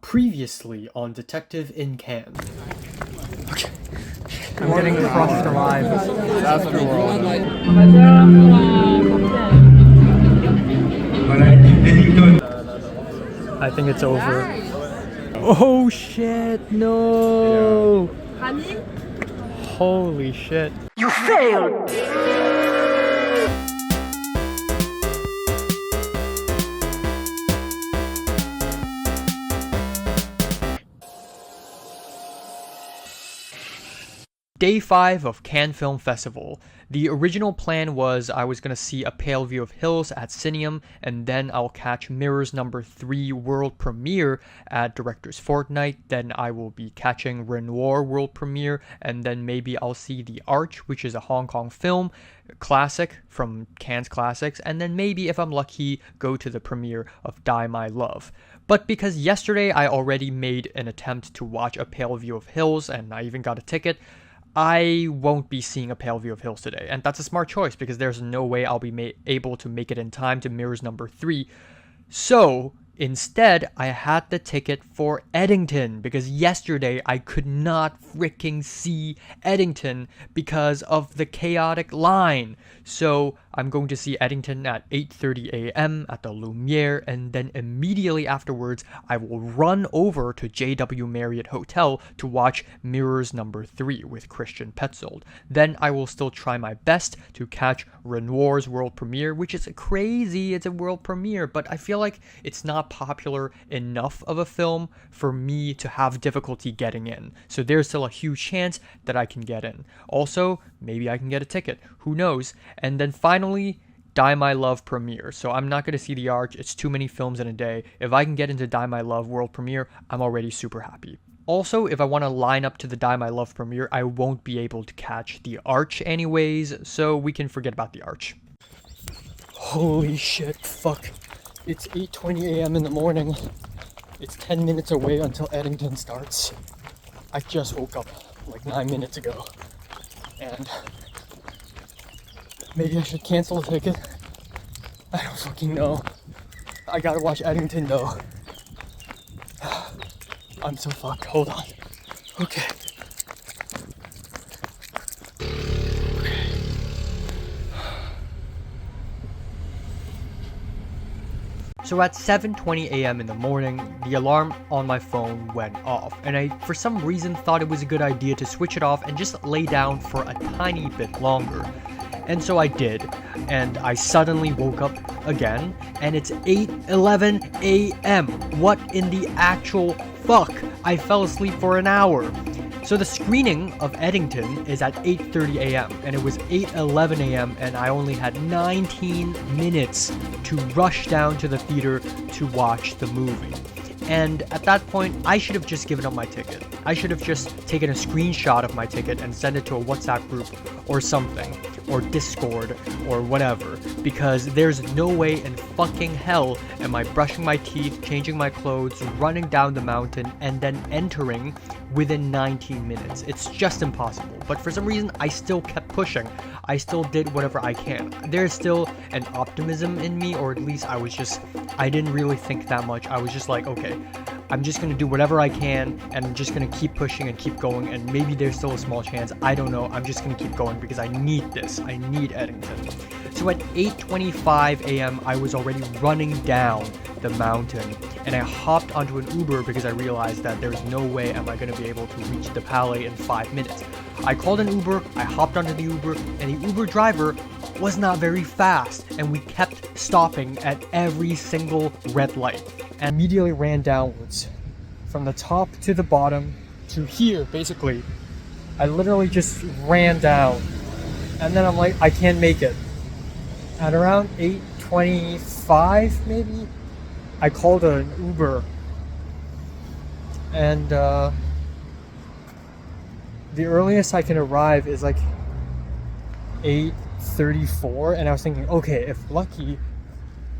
Previously on Detective in Cannes. Okay. I'm getting crushed alive. After all. I think it's over. Oh shit, no! Holy shit. You failed! Day 5 of Cannes Film Festival. The original plan was I was going to see A Pale View of Hills at Cineum, and then I'll catch Mirror's number 3 world premiere at Director's Fortnight, then I will be catching Renoir world premiere, and then maybe I'll see The Arch, which is a Hong Kong film, classic from Cannes Classics, and then maybe if I'm lucky, go to the premiere of Die My Love. But because yesterday I already made an attempt to watch A Pale View of Hills, and I even got a ticket, I won't be seeing A Pale View of Hills today, and that's a smart choice because there's no way I'll be able to make it in time to Mirror's number 3. So instead, I had the ticket for Eddington because yesterday I could not freaking see Eddington because of the chaotic line. So I'm going to see Eddington at 8:30 a.m. at the Lumiere, and then immediately afterwards I will run over to JW Marriott Hotel to watch Mirror's number 3 with Christian Petzold. Then I will still try my best to catch Renoir's world premiere, which is crazy, it's a world premiere, but I feel like it's not popular enough of a film for me to have difficulty getting in. So there's still a huge chance that I can get in. Also, maybe I can get a ticket, who knows? And then finally, Die My Love premiere. So I'm not going to see The Arch, it's too many films in a day. If I can get into Die My Love world premiere, I'm already super happy. Also, if I want to line up to the Die My Love premiere, I won't be able to catch The Arch anyways, so we can forget about The Arch. Holy shit, fuck. It's 8:20 a.m. in the morning. It's 10 minutes away until Eddington starts. I just woke up like 9 minutes ago. And maybe I should cancel the ticket. I don't fucking know. I gotta watch Eddington though. I'm so fucked. Hold on. Okay. So at 7:20 a.m. in the morning, the alarm on my phone went off, and I, for some reason, thought it was a good idea to switch it off and just lay down for a tiny bit longer. And so I did, and I suddenly woke up again, and it's 8:11 a.m. What in the actual fuck? I fell asleep for an hour. So the screening of Eddington is at 8:30 a.m. and it was 8:11 a.m. and I only had 19 minutes to rush down to the theater to watch the movie. And at that point, I should have just given up my ticket. I should have just taken a screenshot of my ticket and sent it to a WhatsApp group or something, or Discord, or whatever, because there's no way in fucking hell am I brushing my teeth, changing my clothes, running down the mountain, and then entering within 19 minutes. It's just impossible. But for some reason, I still kept pushing. I still did whatever I can. There's still an optimism in me, or at least I didn't really think that much. I was just like, okay, I'm just going to do whatever I can, and I'm just going to keep pushing and keep going, and maybe there's still a small chance. I don't know. I'm just going to keep going because I need this. I need Eddington. So at 8:25 a.m., I was already running down the mountain, and I hopped onto an Uber because I realized that there's no way am I going to be able to reach the Palais in 5 minutes. I called an Uber, I hopped onto the Uber, and the Uber driver was not very fast, and we kept stopping at every single red light, and immediately ran downwards from the top to the bottom to here, basically. I literally just ran down, and then I'm like, I can't make it. At around 8:25 maybe, I called an Uber, and the earliest I can arrive is like 8:34, and I was thinking, okay, if lucky,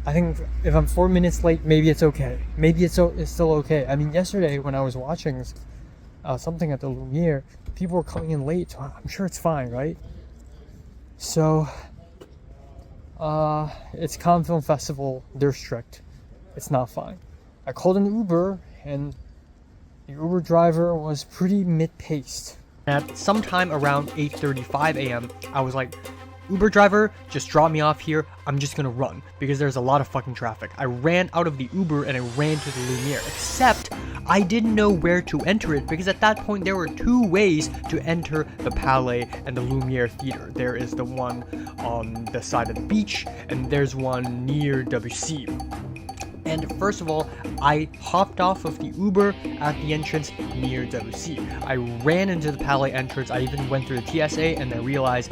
I think if I'm 4 minutes late, maybe it's okay. Maybe it's still okay. I mean, yesterday when I was watching something at the Lumiere, people were coming in late, so I'm sure it's fine, right? So, it's Cannes Film Festival, they're strict. It's not fine. I called an Uber, and The Uber driver was pretty mid-paced. At sometime around 8:35 a.m., I was like, Uber driver, just drop me off here. I'm just gonna run because there's a lot of fucking traffic. I ran out of the Uber and I ran to the Lumiere, except I didn't know where to enter it because at that point there were two ways to enter the Palais and the Lumiere Theater. There is the one on the side of the beach and there's one near WC. And first of all, I hopped off of the Uber at the entrance near WC. I ran into the Palais entrance. I even went through the TSA and I realized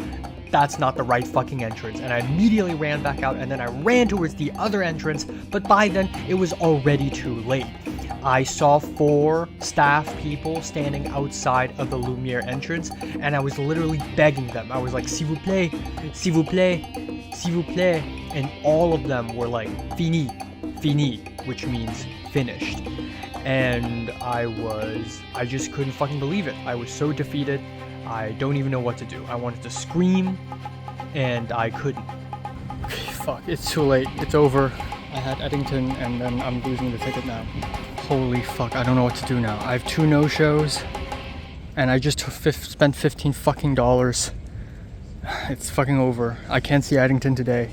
that's not the right fucking entrance. And I immediately ran back out and then I ran towards the other entrance, but by then it was already too late. I saw 4 staff people standing outside of the Lumiere entrance and I was literally begging them. I was like, s'il vous plaît, s'il vous plaît, s'il vous plaît. And all of them were like, fini, fini, which means finished. And I just couldn't fucking believe it. I was so defeated. I don't even know what to do. I wanted to scream, and I couldn't. Okay, fuck, it's too late. It's over. I had Eddington, and then I'm losing the ticket now. Holy fuck, I don't know what to do now. I have 2 no-shows, and I just spent $15 fucking dollars. It's fucking over. I can't see Eddington today.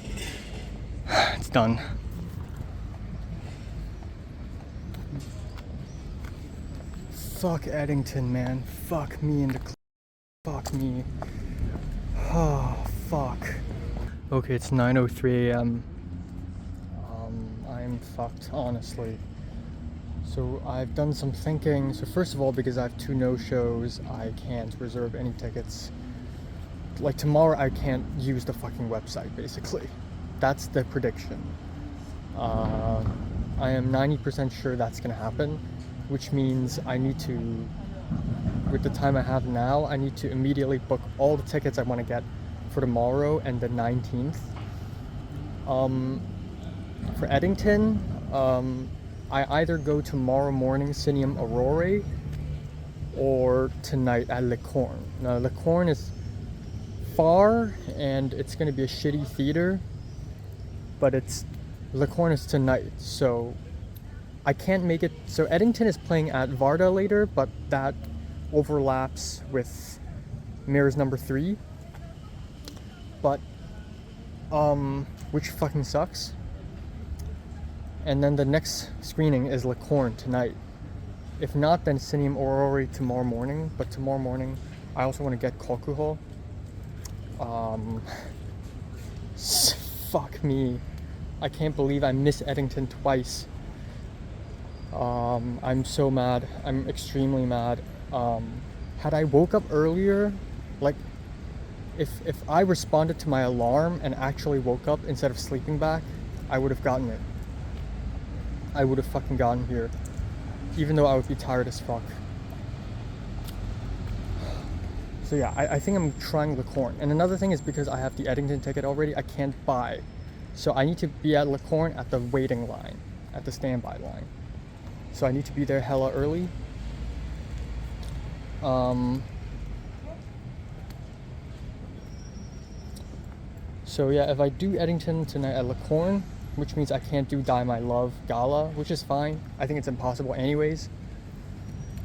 It's done. Fuck Eddington, man. Fuck me in the fuck me. Oh, fuck. Okay, it's 9:03 a.m. I'm fucked, honestly. So I've done some thinking. So first of all, because I have 2 no-shows, I can't reserve any tickets. Like tomorrow, I can't use the fucking website, basically. That's the prediction. I am 90% sure that's gonna happen, which means I need to, with the time I have now, I need to immediately book all the tickets I want to get for tomorrow and the 19th. For Eddington, I either go tomorrow morning Cineum Aurore or tonight at Le Corne. Now Le Corne is far and it's going to be a shitty theater, but Le Corne is tonight, so I can't make it. So Eddington is playing at Varda later, but that overlaps with Mirrors number 3, but which fucking sucks. And then the next screening is Le Corne tonight. If not, then Cineum Aurore tomorrow morning. But tomorrow morning, I also want to get Kokuho. Fuck me. I can't believe I missed Eddington twice. I'm so mad. I'm extremely mad. Had I woke up earlier, like, if I responded to my alarm and actually woke up instead of sleeping back, I would have gotten it. I would have fucking gotten here, even though I would be tired as fuck. So yeah, I think I'm trying Le Corne. And another thing is because I have the Eddington ticket already, I can't buy. So I need to be at Le Corne at the waiting line, at the standby line. So I need to be there hella early. So yeah, if I do Eddington tonight at Le Corne, which means I can't do Die My Love Gala, which is fine. I think it's impossible anyways.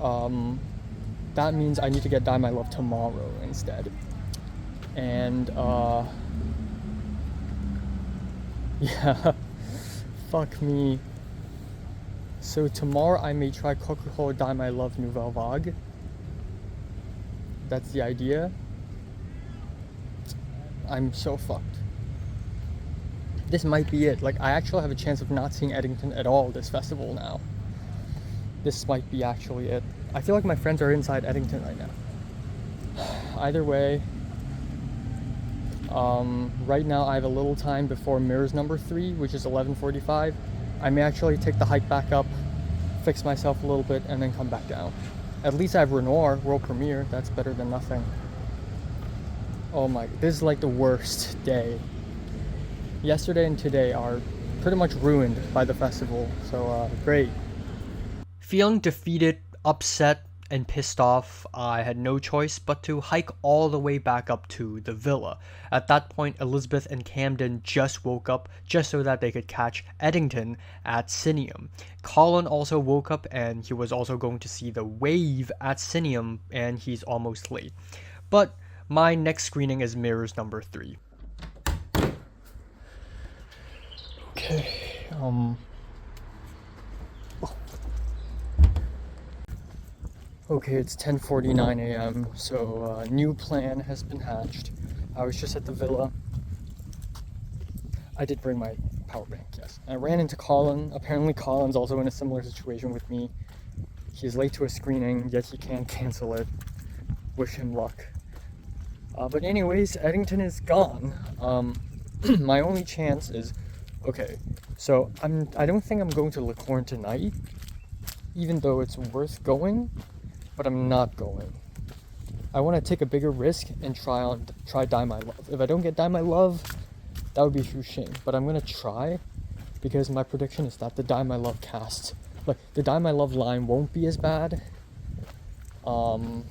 That means I need to get Die My Love tomorrow instead. And yeah, fuck me. So tomorrow I may try Kokuho Die My Love Nouvelle Vague. That's the idea. I'm so fucked. This might be it. Like, I actually have a chance of not seeing Eddington at all this festival now. This might be actually it. I feel like my friends are inside Eddington right now. Either way, right now I have a little time before Mirrors number 3, which is 11:45. I may actually take the hike back up, fix myself a little bit, and then come back down. At least I have Renoir, world premiere. That's better than nothing. Oh my, this is like the worst day. Yesterday and today are pretty much ruined by the festival, so great. Feeling defeated, upset, and pissed off, I had no choice but to hike all the way back up to the villa. At that point, Elizabeth and Camden just woke up just so that they could catch Eddington at Cineum. Colin also woke up and he was also going to see the wave at Cineum, and he's almost late. But my next screening is Mirrors number 3. Okay, Okay, it's 10:49 a.m., so a new plan has been hatched. I was just at the villa. I did bring my power bank, yes. I ran into Colin. Apparently Colin's also in a similar situation with me. He's late to a screening, yet he can't cancel it. Wish him luck. But anyways, Eddington is gone. My only chance is, okay, so I don't think I'm going to Licorne tonight, even though it's worth going. But I'm not going. I want to take a bigger risk and try Dye My Love. If I don't get Dye My Love, that would be a huge shame. But I'm gonna try, because my prediction is that the Dye My Love cast, like the Dye My Love line, won't be as bad. But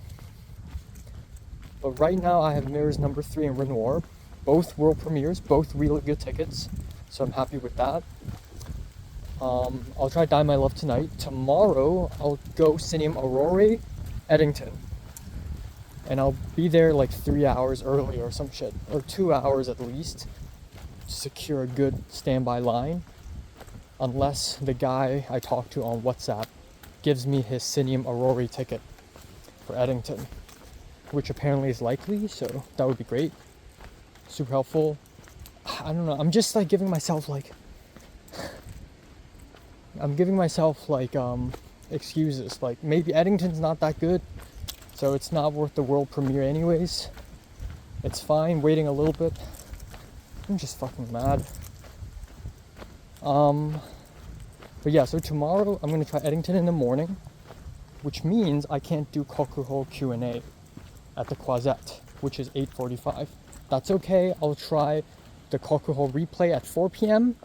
right now I have Mirrors number 3 and Renoir, both world premieres, both really good tickets. So I'm happy with that. I'll try Dye My Love tonight. Tomorrow I'll go Cineum Aurora, Eddington, and I'll be there like 3 hours early or some shit, or 2 hours at least, to secure a good standby line, unless the guy I talked to on WhatsApp gives me his Cineum Aurora ticket for Eddington, which apparently is likely, so that would be great. Super helpful. I don't know, I'm just like giving myself excuses, like maybe Eddington's not that good, so it's not worth the world premiere anyways. It's fine waiting a little bit. I'm just fucking mad. But yeah, so tomorrow I'm gonna try Eddington in the morning, which means I can't do Kokuho Q&A at the Croisette, which is 8:45. That's okay, I'll try the Kokuho replay at 4 p.m.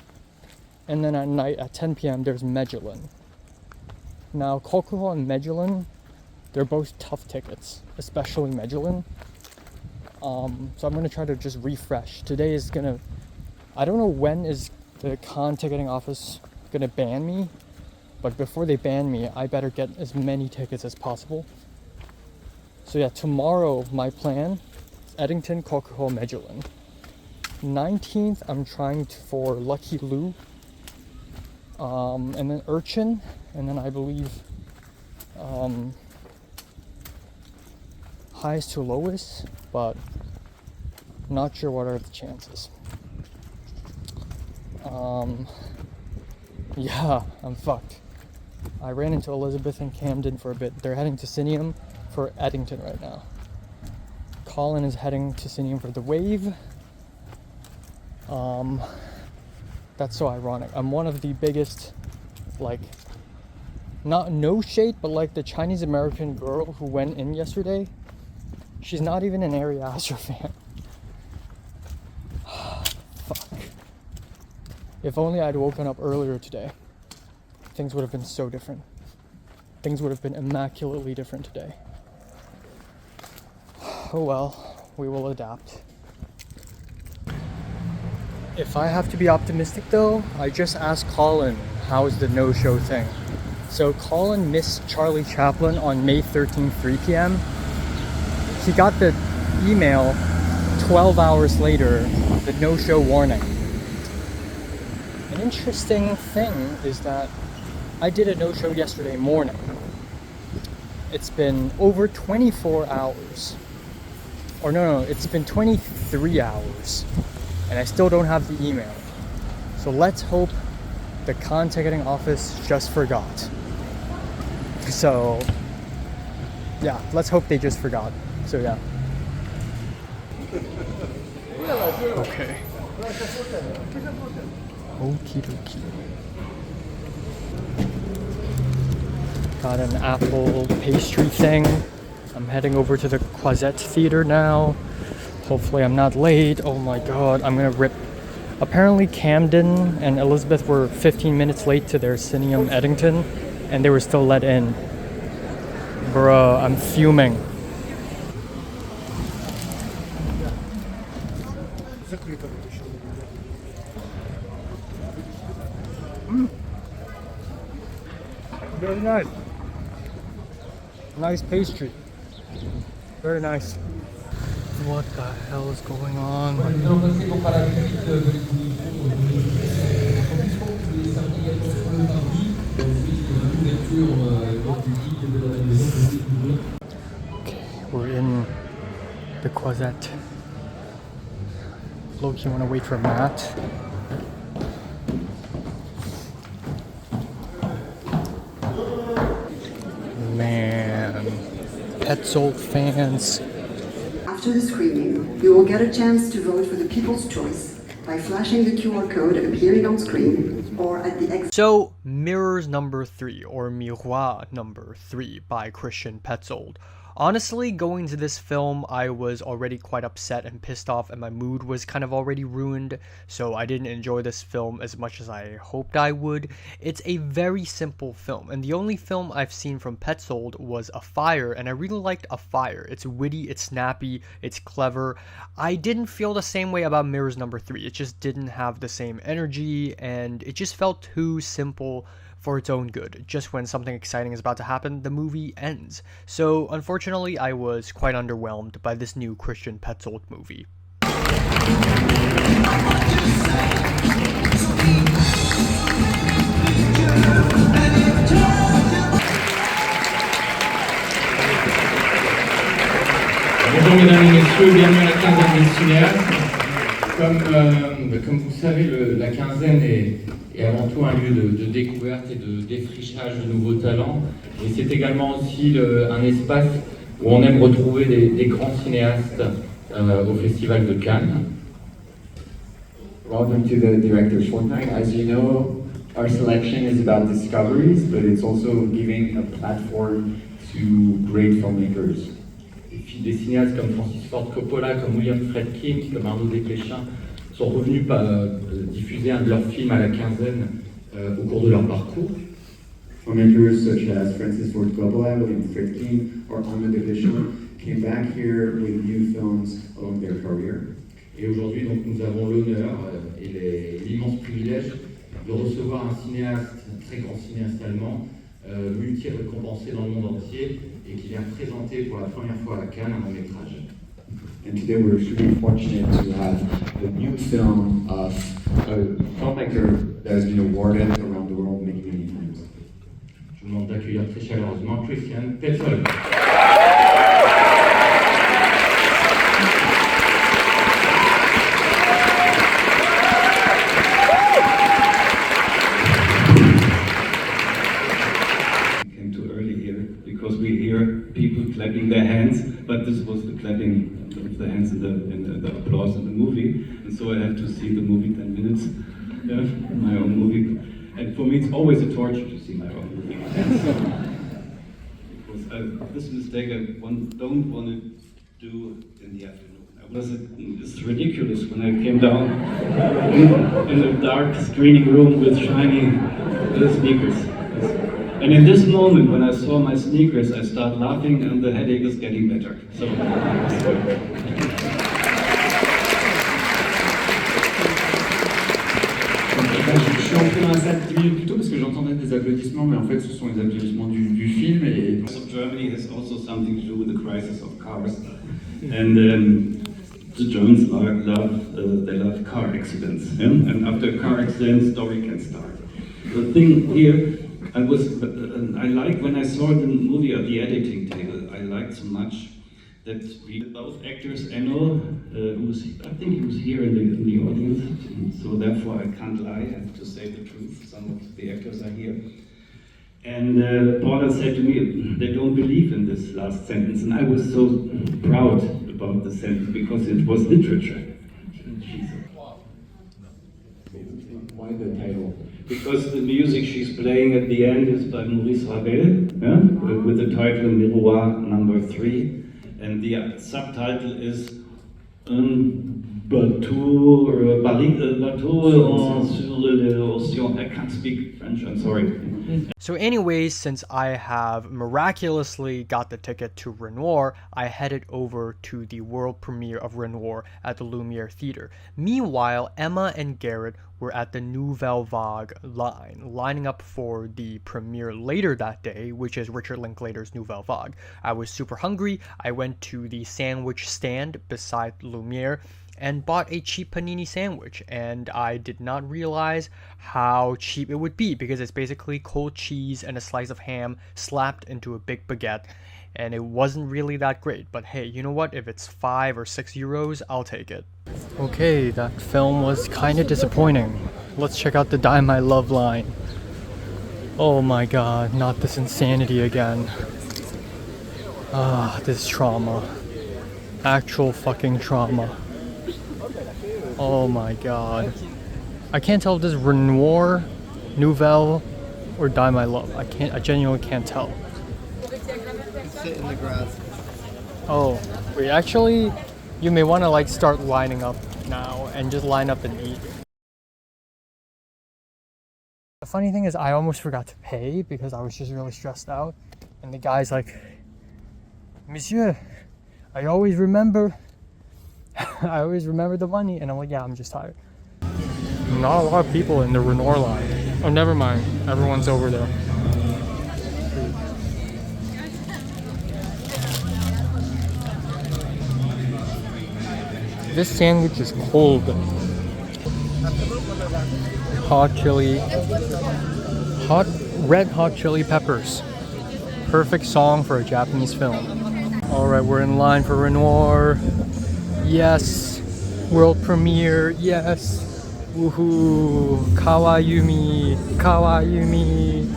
and then at night at 10 p.m. there's Magellan. Now, Kokuho and Magellan, they're both tough tickets, especially Magellan. So I'm gonna try to just refresh. Today is gonna, I don't know when is the con ticketing office gonna ban me, but before they ban me, I better get as many tickets as possible. So yeah, tomorrow my plan is Eddington, Kokuho, Magellan. 19th, I'm trying for Lucky Lou, and then Urchin, and then I believe highest to lowest, but not sure what are the chances. Yeah, I'm fucked. I ran into Elizabeth and Camden for a bit. They're heading to Cineum for Eddington right now. Colin is heading to Cineum for the Wave. That's so ironic. I'm one of the biggest, like, not no shade, but like the Chinese American girl who went in yesterday. She's not even an Ari Aster fan. Fuck. If only I'd woken up earlier today, things would have been so different. Things would have been immaculately different today. Oh well, we will adapt. If I have to be optimistic though, I just asked Colin how's the no-show thing. So Colin missed Charlie Chaplin on May 13th, 3 p.m. He got the email 12 hours later, the no-show warning. An interesting thing is that I did a no-show yesterday morning. It's been over 24 hours. Or no, it's been 23 hours. And I still don't have the email. So let's hope the con ticketing office just forgot. So yeah, let's hope they just forgot. So yeah. Okay. Okie dokie. Got an apple pastry thing. I'm heading over to the Croisette Theater now. Hopefully I'm not late. Oh my god, I'm gonna rip. Apparently Camden and Elizabeth were 15 minutes late to their Cineum Eddington, and they were still let in. Bruh, I'm fuming. Very nice. Nice pastry. Very nice. What the hell is going on? Okay, we're in the Croisette. Loki, wanna wait for Matt? Man, Petzold fans. After the screening, you will get a chance to vote for the People's Choice by flashing the QR code appearing on screen or at the exit. So, Mirrors number 3, or Miroir number 3 by Christian Petzold. Honestly, going to this film, I was already quite upset and pissed off, and my mood was kind of already ruined, so I didn't enjoy this film as much as I hoped I would. It's a very simple film, and the only film I've seen from Petzold was A Fire, and I really liked A Fire. It's witty, it's snappy, it's clever. I didn't feel the same way about Mirrors number 3. It just didn't have the same energy, and it just felt too simple for its own good. Just when something exciting is about to happen, the movie ends. So unfortunately, I was quite underwhelmed by this new Christian Petzold movie. Bonjour mesdames et messieurs, bienvenue à la quinzaine des cinéastes. Comme vous le savez, la quinzaine est avant tout un lieu de découverte et de défrichage de nouveaux talents. Et c'est également aussi un espace où on aime retrouver des grands cinéastes au Festival de Cannes. Welcome to the Director's Fortnight. As you know, our selection is about discoveries, but it's also giving a platform to great filmmakers. Des cinéastes comme Francis Ford Coppola, comme William Friedkin, comme Arnaud Desplechin sont revenus diffuser un de leurs films à la quinzaine au cours de leur parcours. Filmmakers such as Francis Ford Coppola, William Friedkin, or Arnaud Desplechin came back here with new films along their career. Et aujourd'hui, donc, nous avons l'honneur et l'immense privilège de recevoir un cinéaste, un très grand cinéaste allemand, multi-récompensé dans le monde entier et qui vient présenter pour la première fois à Cannes un long métrage. And today we're extremely fortunate to have the new film of a filmmaker that has been awarded around the world many, many times. Je vous demande d'accueillir très chaleureusement Christian Petzold. Clapping their hands, but this was the clapping of the hands and the applause in the movie, and so I have to see the movie 10 minutes, my own movie, and for me it's always a torture to see my own movie. Because this mistake I don't want to do in the afternoon. It's ridiculous when I came down in a dark screening room with shiny sneakers. And in this moment, when I saw my sneakers, I start laughing and the headache is getting better. So. Je suis entré dans la salle 10 minutes plus tôt parce que j'entendais des applaudissements, mais en fait ce sont les applaudissements du film. Et... So Germany has also something to do with the crisis of cars. And the Germans love car accidents. Yeah? And after a car accident, story can start. The thing here, I like when I saw the movie at the editing table. I liked so much that both actors, Enno, I think he was here in the audience, so therefore I can't lie, I have to say the truth. Some of the actors are here. And Paula said to me, they don't believe in this last sentence, and I was so proud about the sentence because it was literature. Why the title? Because the music she's playing at the end is by Maurice Ravel, yeah? With the title Miroir number 3, and the subtitle is Un bateau sur l'océan. I can't speak French, I'm sorry. So anyways, since I have miraculously got the ticket to Renoir, I headed over to the world premiere of Renoir at the Lumiere Theatre. Meanwhile, Emma and Garrett were at the Nouvelle Vague lining up for the premiere later that day, which is Richard Linklater's Nouvelle Vague. I was super hungry. I went to the sandwich stand beside Lumiere and bought a cheap panini sandwich, and I did not realize how cheap it would be because it's basically cold cheese and a slice of ham slapped into a big baguette, and it wasn't really that great. But hey, you know what? If it's 5 or 6 euros, I'll take it. Okay, that film was kind of disappointing. Let's check out the Die My Love line. Oh my god, not this insanity again. This trauma. Actual fucking trauma. Oh my god. I can't tell if this is Renoir, Nouvelle, or Die My Love. I genuinely can't tell. Sit in the grass. Oh, wait, actually, you may want to like start lining up now and just line up and eat. The funny thing is I almost forgot to pay because I was just really stressed out. And the guy's like, Monsieur, I always remember the money. And I'm like, yeah, I'm just tired. Not a lot of people in the Renoir line. Oh, never mind. Everyone's over there. This sandwich is cold. Red hot chili peppers. Perfect song for a Japanese film. Alright, we're in line for Renoir. Yes. World premiere. Yes. Woohoo. Kawayumi. Kawayumi.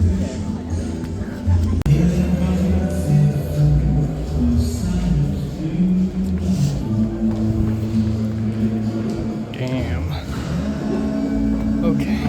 Damn. Okay.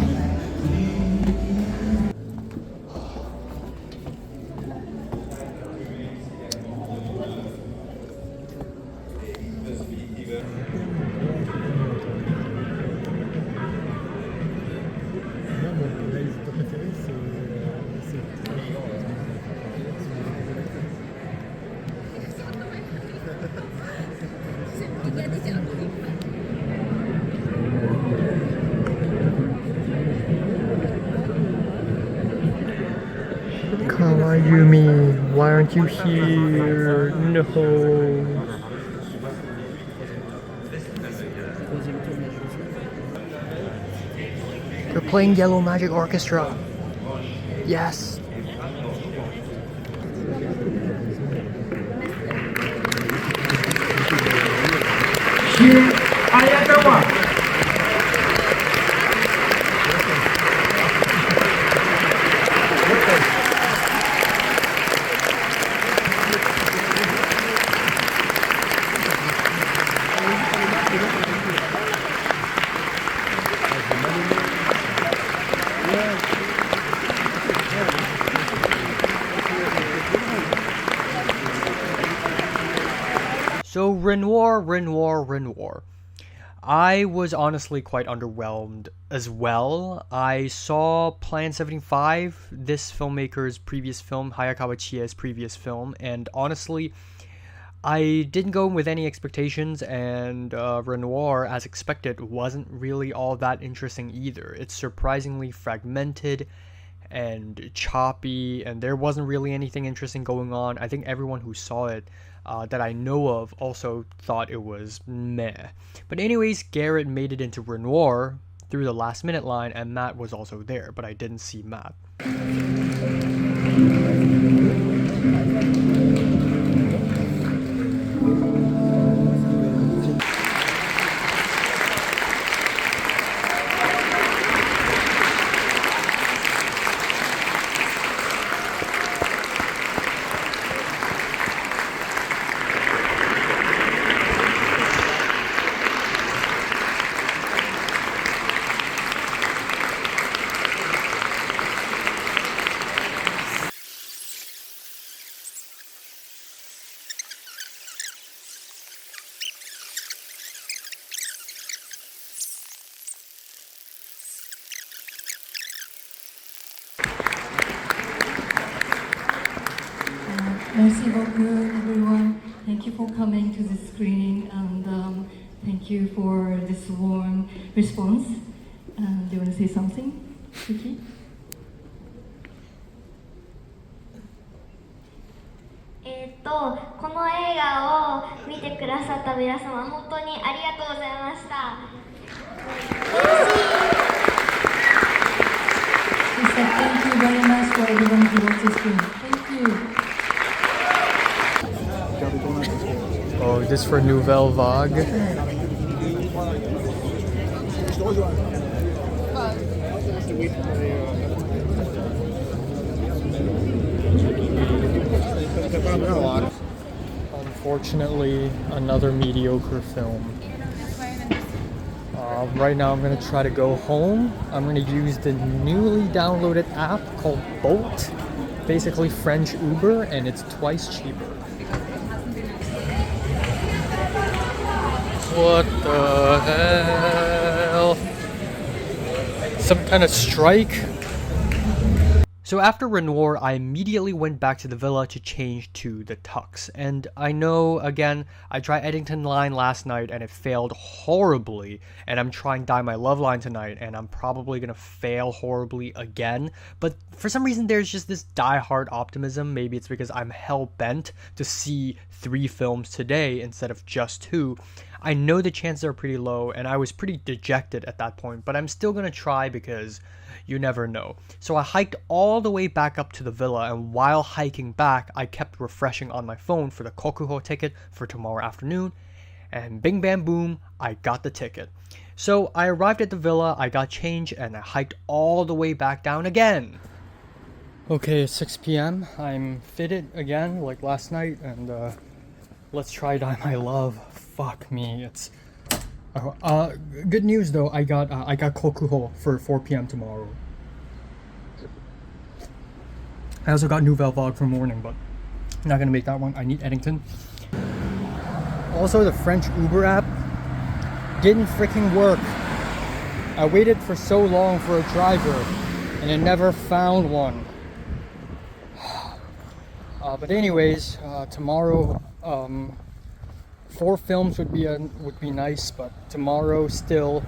Kawayumi, why aren't you here? No. They're playing Yellow Magic Orchestra. Yes. Chie, Hayakawa. So Renoir. I was honestly quite underwhelmed as well. I saw Plan 75, this filmmaker's previous film, Hayakawa Chie's previous film, and honestly, I didn't go in with any expectations, and Renoir, as expected, wasn't really all that interesting either. It's surprisingly fragmented and choppy, and there wasn't really anything interesting going on. I think everyone who saw it that I know of also thought it was meh. But anyways, Garrett made it into Renoir through the last minute line, and Matt was also there, but I didn't see Matt. Merci beaucoup, everyone. Thank you for coming to this screening, and thank you for this warm response. Do you want to say something, Sushi? この映画を見てくださった皆様、本当にありがとうございました。She said thank you very much for everyone who watched this screen. Thank you. Oh, this for Nouvelle Vague. Unfortunately, another mediocre film. Right now I'm gonna try to go home. I'm gonna use the newly downloaded app called Bolt, basically French Uber, and it's twice cheaper. What the hell? Some kind of strike? So after Renoir, I immediately went back to the villa to change to the tux. And I know, again, I tried Eddington line last night and it failed horribly. And I'm trying Dye My Love line tonight and I'm probably gonna fail horribly again. But for some reason there's just this die-hard optimism. Maybe it's because I'm hell-bent to see 3 films today instead of just 2. I know the chances are pretty low and I was pretty dejected at that point. But I'm still gonna try because you never know. So I hiked all the way back up to the villa, and while hiking back, I kept refreshing on my phone for the Kokuho ticket for tomorrow afternoon, and bing bam boom, I got the ticket. So I arrived at the villa, I got change, and I hiked all the way back down again. Okay, it's 6 p.m. I'm fitted again, like last night, and let's try Dye My Love. Fuck me, it's... good news though, I got Kokuho for 4 p.m. tomorrow. I also got Nouvelle Vague for morning, but I'm not gonna make that one. I need Eddington. Also, the French Uber app didn't freaking work. I waited for so long for a driver, and I never found one. But anyways, tomorrow, 4 films would be nice, but tomorrow still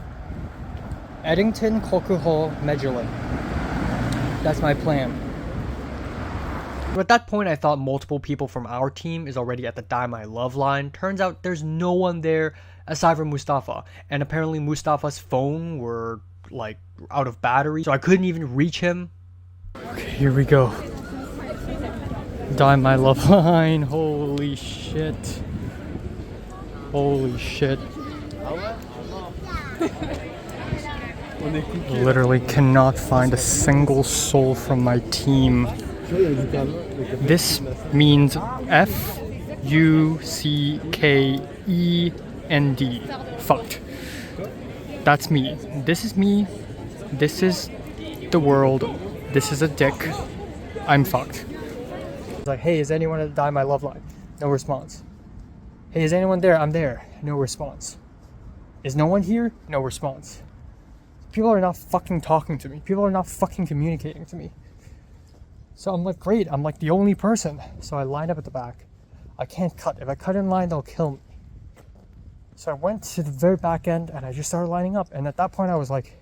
Eddington, Kokuho, Magellan. That's my plan. At that point I thought multiple people from our team is already at the Dye My Love line. Turns out there's no one there aside from Mustafa, and apparently Mustafa's phone were like out of battery, so I couldn't even reach him. Okay, here we go. Dye My Love line. Holy shit. Holy shit. Literally cannot find a single soul from my team. This means F-U-C-K-E-N-D. Fucked. That's me. This is me. This is the world. This is a dick. I'm fucked. It's like, hey, is anyone at the Dye My Love line? No response. Hey, is anyone there? I'm there. No response. Is no one here? No response. People are not fucking talking to me. People are not fucking communicating to me. So I'm like, great. I'm like the only person. So I lined up at the back. I can't cut. If I cut in line, they'll kill me. So I went to the very back end and I just started lining up. And at that point I was like,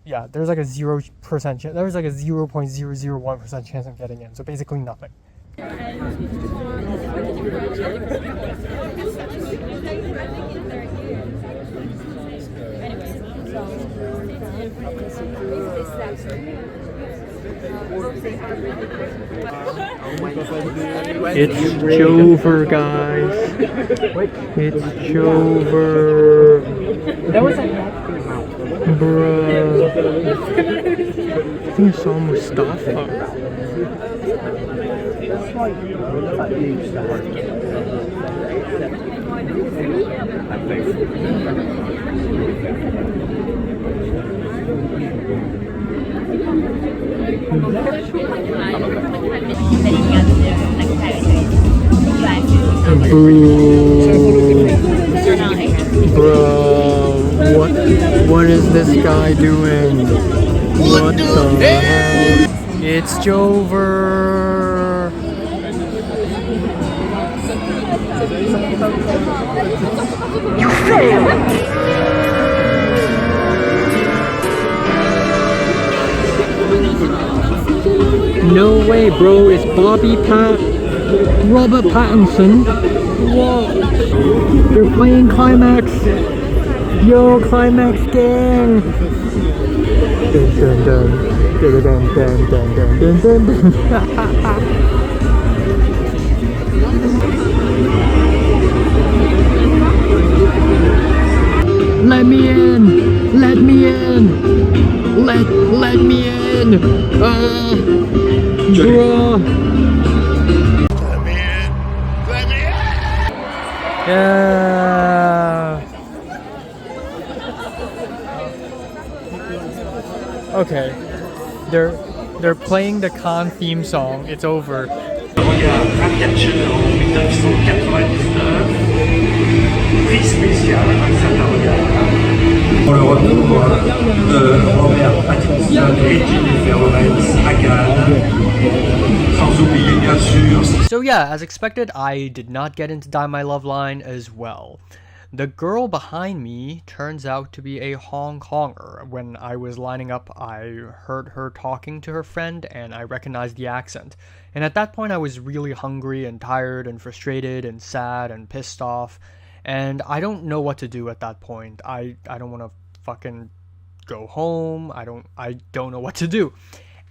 yeah, there's like a 0% chance. There was like a 0.001% chance of getting in. So basically nothing. It's Jover, guys. It's Jover. That was like bruh. I think I saw Mustafa. Bro, what is this guy doing? What the hell? It's Jover. You failed! No way, bro. It's Robert Pattinson. Whoa. They're playing Climax. Yo, Climax gang. Dun dun dun. Dun dun dun dun dun dun dun. Let me in! Let me in! Let me in! Bruh! Let me in! Let me in! Yeah! Okay. They're playing the Cannes theme song. It's over. Prix spécial à certain regard. Pour le retour de Robert Pattinson et Jennifer Lawrence à Cannes. Sans oublier bien sûr. So yeah, as expected, I did not get into Die My Love line as well. The girl behind me turns out to be a Hong Konger. When I was lining up, I heard her talking to her friend and I recognized the accent. And at that point I was really hungry and tired and frustrated and sad and pissed off. And I don't know what to do at that point. I don't want to fucking go home. I don't know what to do.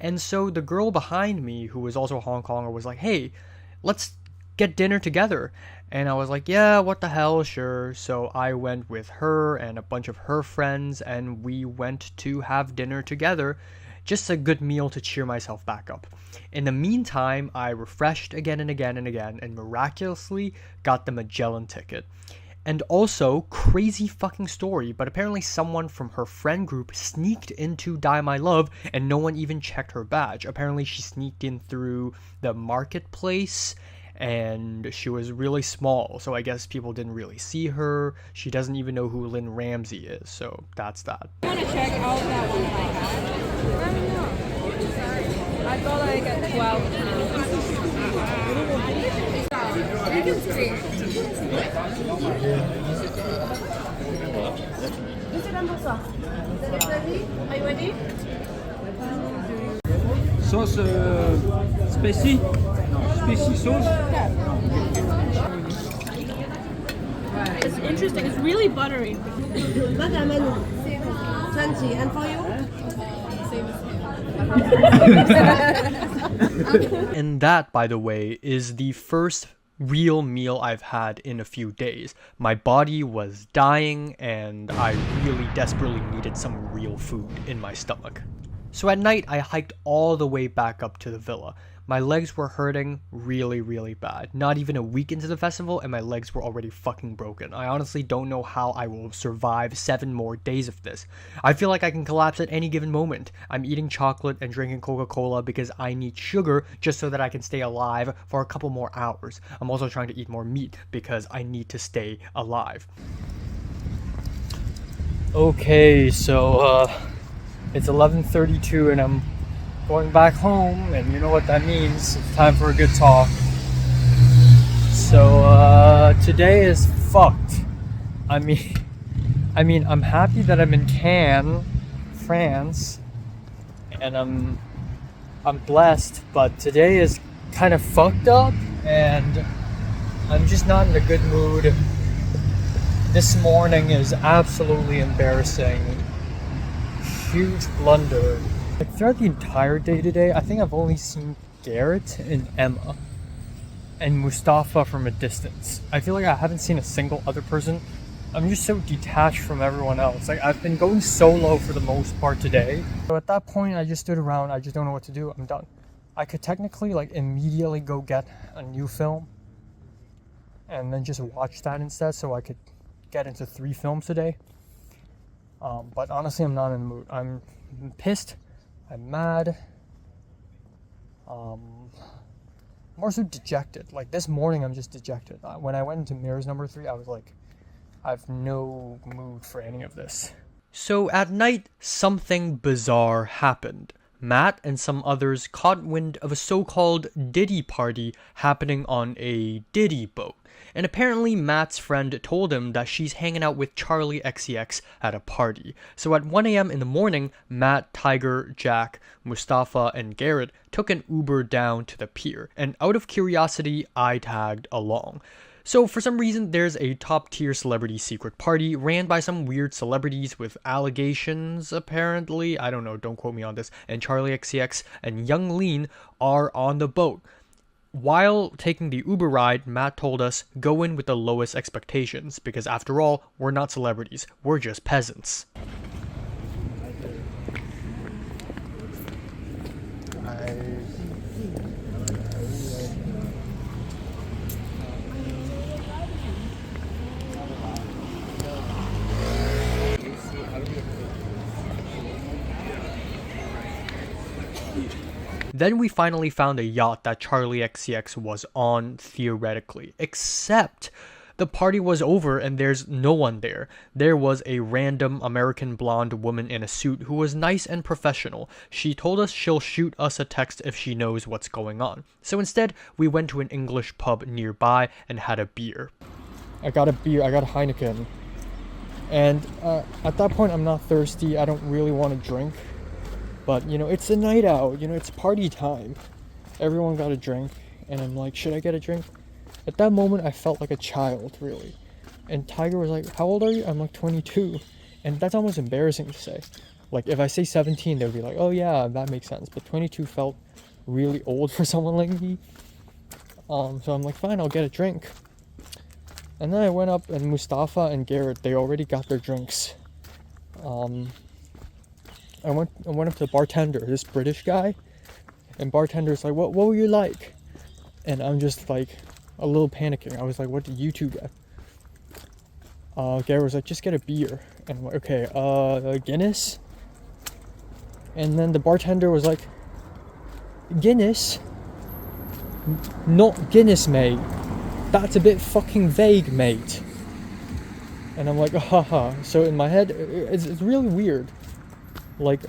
And so the girl behind me, who was also a Hong Konger, was like, hey, let's get dinner together. And I was like, yeah, what the hell, sure. So I went with her and a bunch of her friends, and we went to have dinner together. Just a good meal to cheer myself back up. In the meantime, I refreshed again and again and again, and miraculously got the Magellan ticket. And also, crazy fucking story, but apparently someone from her friend group sneaked into Die My Love and no one even checked her badge. Apparently she sneaked in through the marketplace and she was really small, so I guess people didn't really see her. She doesn't even know who Lynn Ramsey is, so that's that. I want to check out that one I had. I don't know. I thought I got 12. Are you ready? Sauce spicy? No, spicy sauce? It's interesting. It's really buttery. And for you? And that, by the way, is the first real meal I've had in a few days. My body was dying and I really desperately needed some real food in my stomach. So at night, I hiked all the way back up to the villa. My legs were hurting really, really bad. Not even a week into the festival and my legs were already fucking broken. I honestly don't know how I will survive 7 more days of this. I feel like I can collapse at any given moment. I'm eating chocolate and drinking Coca-Cola because I need sugar just so that I can stay alive for a couple more hours. I'm also trying to eat more meat because I need to stay alive. Okay, so it's 11:32 and I'm going back home, and you know what that means. It's time for a good talk. So today is fucked. I mean I'm happy that I'm in Cannes, France, and I'm blessed, but today is kind of fucked up and I'm just not in a good mood. This morning is absolutely embarrassing. Huge blunder. Like throughout the entire day today, I think I've only seen Garrett and Emma and Mustafa from a distance. I feel like I haven't seen a single other person. I'm just so detached from everyone else. Like I've been going solo for the most part today. So at that point, I just stood around. I just don't know what to do. I'm done. I could technically like immediately go get a new film and then just watch that instead so I could get into 3 films today. But honestly, I'm not in the mood. I'm pissed. I'm mad. More so dejected. Like this morning, I'm just dejected. When I went into Mirrors number 3, I was like, I have no mood for any of this. So at night, something bizarre happened. Matt and some others caught wind of a so-called Diddy party happening on a Diddy boat. And apparently Matt's friend told him that she's hanging out with Charli XCX at a party. So at 1 a.m. in the morning, Matt, Tiger, Jack, Mustafa, and Garrett took an Uber down to the pier. And out of curiosity, I tagged along. So for some reason, there's a top-tier celebrity secret party ran by some weird celebrities with allegations, apparently. I don't know, don't quote me on this. And Charli XCX and Young Lean are on the boat. While taking the Uber ride, Matt told us, go in with the lowest expectations, because after all, we're not celebrities, we're just peasants. Then we finally found a yacht that Charli XCX was on, theoretically. Except the party was over and there's no one there. There was a random American blonde woman in a suit who was nice and professional. She told us she'll shoot us a text if she knows what's going on. So instead, we went to an English pub nearby and had a beer. I got a Heineken. And at that point, I'm not thirsty. I don't really want to drink. But, you know, it's a night out, you know, it's party time. Everyone got a drink, and I'm like, should I get a drink? At that moment, I felt like a child, really. And Tiger was like, how old are you? I'm like, 22. And that's almost embarrassing to say. Like, if I say 17, they'll be like, oh yeah, that makes sense. But 22 felt really old for someone like me. So I'm like, fine, I'll get a drink. And then I went up, and Mustafa and Garrett, they already got their drinks. I went up to the bartender, this British guy, and bartender's like, what would you like? And I'm just like a little panicking. I was like, what did you two get? Garrett was like, just get a beer. And I'm like, okay, Guinness? And then the bartender was like, Guinness? Not Guinness, mate. That's a bit fucking vague, mate. And I'm like, haha. So in my head, it's really weird. Like,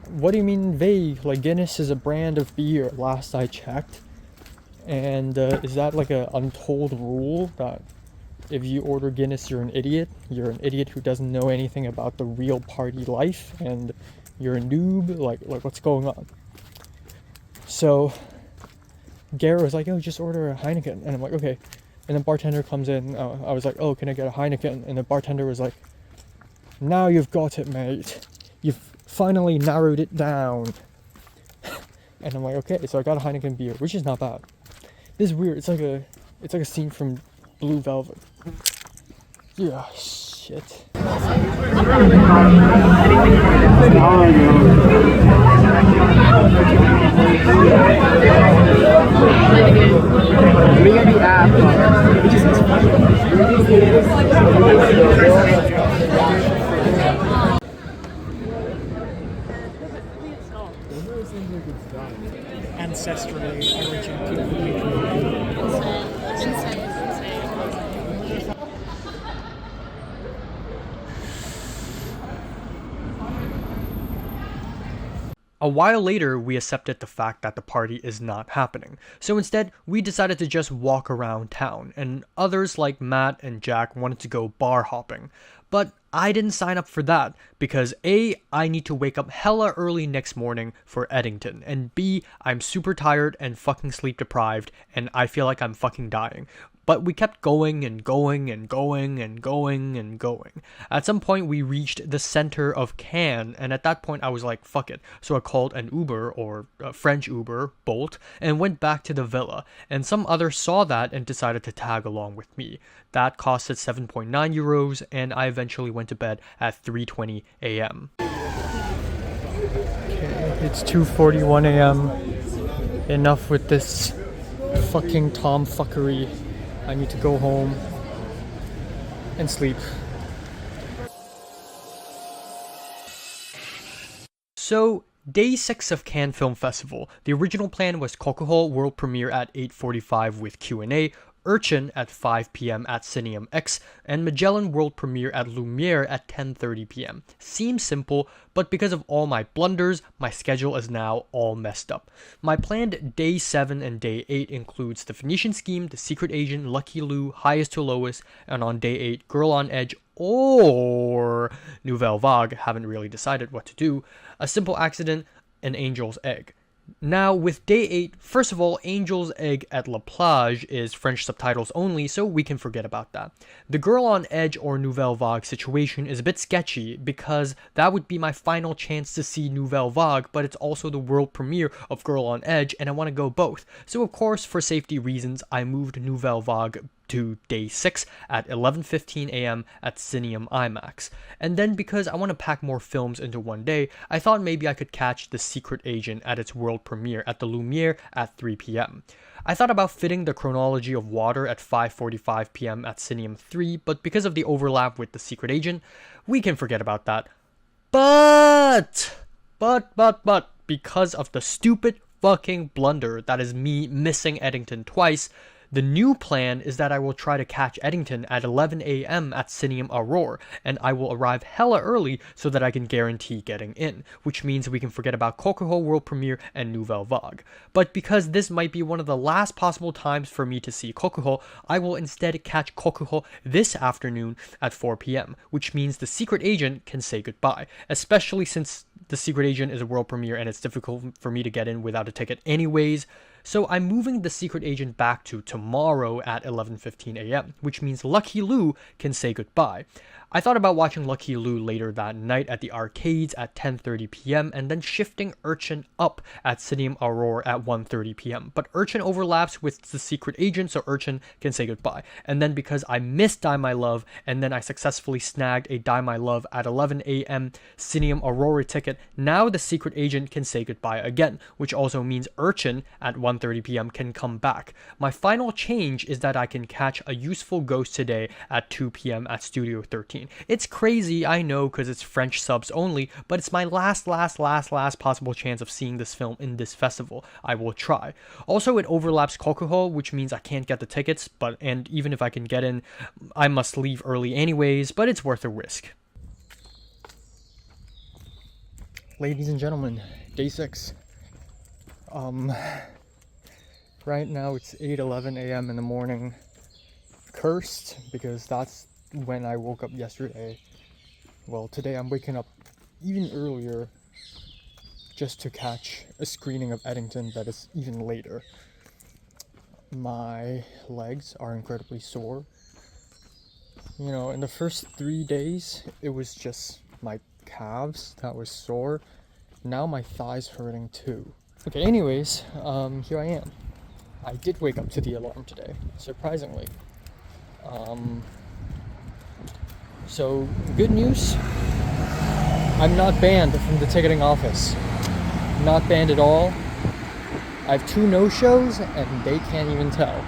what do you mean vague? Like, Guinness is a brand of beer, last I checked. And is that like an untold rule that if you order Guinness, you're an idiot? You're an idiot who doesn't know anything about the real party life, and you're a noob? Like what's going on? So Garrett was like, oh, just order a Heineken. And I'm like, okay. And the bartender comes in. I was like, oh, can I get a Heineken? And the bartender was like, now you've got it, mate. You've finally narrowed it down. And I'm like, okay, so I got a Heineken beer, which is not bad. This is weird. It's like a scene from Blue Velvet. Yeah, shit. Ancestrally origin. A while later, we accepted the fact that the party is not happening. So instead, we decided to just walk around town, and others like Matt and Jack wanted to go bar hopping. But I didn't sign up for that, because A, I need to wake up hella early next morning for Eddington, and B, I'm super tired and fucking sleep deprived, and I feel like I'm fucking dying. But we kept going and going and going and going and going. At some point, we reached the center of Cannes, and at that point, I was like, fuck it. So I called an Uber, or French Uber, Bolt, and went back to the villa. And some others saw that and decided to tag along with me. That costed 7.9 euros, and I eventually went to bed at 3:20 a.m. Okay, it's 2:41 a.m. Enough with this fucking tomfuckery. I need to go home and sleep. So, Day 6 of Cannes Film Festival. The original plan was Kokuho world premiere at 8:45 with Q&A, Urchin at 5 p.m. at Cineum X, and Magellan world premiere at Lumiere at 10:30 p.m. Seems simple, but because of all my blunders, my schedule is now all messed up. My planned Day 7 and Day 8 includes The Phoenician Scheme, The Secret Agent, Lucky Lou, Highest to Lowest, and on Day 8, Girl on Edge or Nouvelle Vague, haven't really decided what to do, A Simple Accident, and Angel's Egg. Now, with Day 8, first of all, Angel's Egg at La Plage is French subtitles only, so we can forget about that. The Girl on Edge or Nouvelle Vague situation is a bit sketchy, because that would be my final chance to see Nouvelle Vague, but it's also the world premiere of Girl on Edge, and I want to go both. So of course, for safety reasons, I moved Nouvelle Vague to Day 6 at 11:15 a.m. at Cineum IMAX. And then because I want to pack more films into one day, I thought maybe I could catch The Secret Agent at its world premiere at the Lumiere at 3 p.m. I thought about fitting The Chronology of Water at 5:45 p.m. at Cineum 3, but because of the overlap with The Secret Agent, we can forget about that. But, because of the stupid fucking blunder that is me missing Eddington twice, the new plan is that I will try to catch Eddington at 11 a.m. at Cineum Aurora, and I will arrive hella early so that I can guarantee getting in, which means we can forget about Kokuho world premiere and Nouvelle Vague. But because this might be one of the last possible times for me to see Kokuho, I will instead catch Kokuho this afternoon at 4 p.m., which means The Secret Agent can say goodbye, especially since The Secret Agent is a world premiere and it's difficult for me to get in without a ticket anyways. So I'm moving The Secret Agent back to tomorrow at 11:15 a.m., which means Lucky Lou can say goodbye. I thought about watching Lucky Lou later that night at the arcades at 10:30 p.m. and then shifting Urchin up at Cineum Aurora at 1:30 p.m. But Urchin overlaps with The Secret Agent, so Urchin can say goodbye. And then because I missed Die My Love, and then I successfully snagged a Die My Love at 11 a.m. Cineum Aurora ticket, now The Secret Agent can say goodbye again, which also means Urchin at 1:30 p.m. can come back. My final change is that I can catch A Useful Ghost today at 2 p.m. at Studio 13. It's crazy, I know, because it's French subs only, but it's my last possible chance of seeing this film in this festival. I will try. Also, it overlaps Kokuho, which means I can't get the tickets, and even if I can get in, I must leave early anyways, but it's worth a risk. Ladies and gentlemen, Day 6. Right now it's 8:11 a.m. in the morning. Cursed, because that's when I woke up yesterday. Well, today I'm waking up even earlier just to catch a screening of Eddington that is even later. My legs are incredibly sore. You know, in the first 3 days, it was just my calves that was sore. Now my thighs hurting too. Okay, anyways, here I am. I did wake up to the alarm today, surprisingly. So, good news, I'm not banned from the ticketing office. Not banned at all. I have 2 no-shows and they can't even tell.